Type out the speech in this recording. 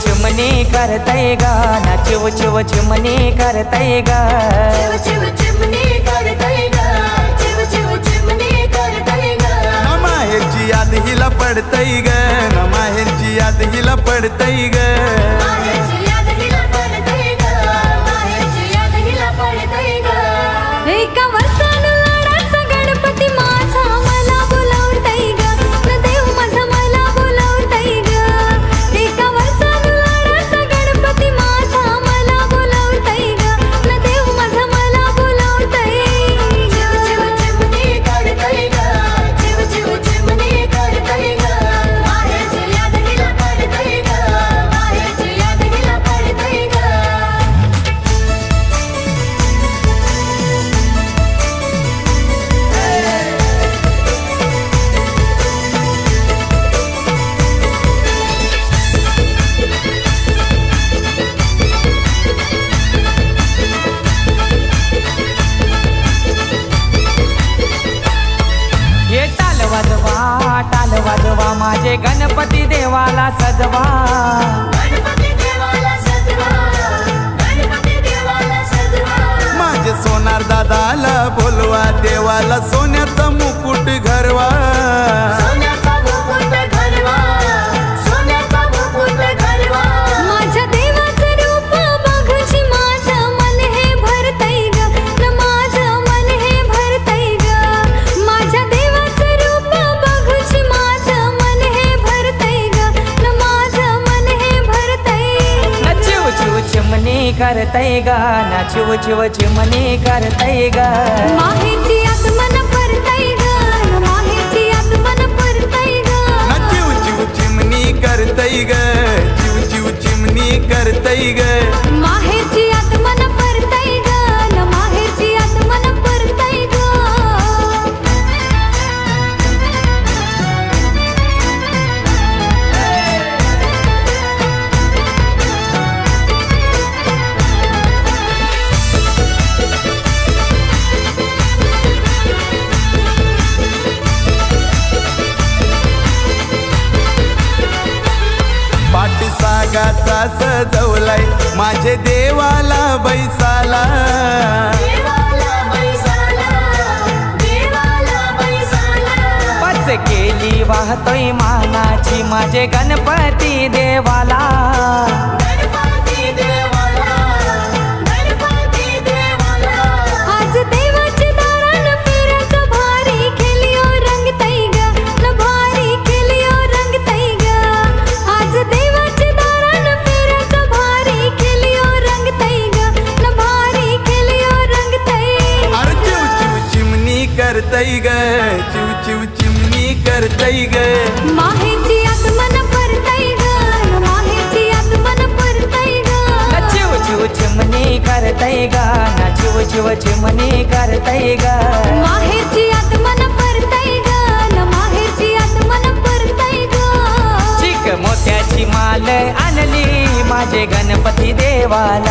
चिमणी करतय ग ना चिव चिव चिमणी करतय ग चिव चिमणी करतय ग चिव चिमणी करतय ग ना माहेरची याद हिला पडतय ग ना माहेरची याद हिला पडतय ग माहेरची याद हिला पडतय ग माहेरची याद हिला पडतय ग एका वर्षानं लाडाचा गणपती माझा मला बोलावतय ग न देव माझा मला बोलावतय ग एका वर्षानं लाडाचा गणपती माझा मला बोलावतय ग न देव माझा मला बोलावतय चिव चिमणी करतय ग चिव चिमणी करतय ग माहेरची याद हिला पडतय ग माहेरची याद हिला पडतय ग हे टाल वाजवा माझे गणपती देवाला सजवा गणपती देवाला सजवा गणपती देवाला सजवा माझे सोनार दादाला बोलवा देवाला सोन्याचा मुकुट घरवा सोन्याचा मुकुट घरवा सोन्याचा मुकुट घरवा माझ्या देवाचं रूप बघूची माझं मन हे भरतय ग न माझं मन हे भरतय ग माझ्या देवाचं रूप बघूची माझं मन हे भरतय ग न माझं मन हे भरतय ना चिव चिव चिमणी करतय ग ना चिव चिव चिमणी करतय ग माहेरची आत्मन परतय ग न माहेरची आत्मन परतय ग ना चिव चिव चिमणी करतय ग चिव चिमणी करतय ग माहेरची आत्मन परतय ग न माहेरची आत्मन परतय ग पाठीसागाचा सजवलाय माझे देवाला बैसाला देवाला बैसाला देवाला बैसाला पच केली वाहतोय मानाची माझे गणपती देवाला गणपती देवाला गणपती देवाला आज देवाच्या दारानं फिरायचं भारी खेलियो रंगतय ग न भारी खेलियो रंगतय ग आज देवाच्या दारानं फिरायचं भारी खेलियो रंगतय ग न भारी खेलियो रंगतय अरे चिव चिमणी करतय ग चिव चिमणी करतय ग माहेरची आत्मन परतय ग न माहेरची आत्मन परतय ग ना चिव चिव चिमणी करतय ग ना चिव चिव चिमणी करतय ग माहेरची आत्मन परतय ग न माहेरची आत्मन परतय ग चिक मोत्याची माल आणली माझे गणपती देवाला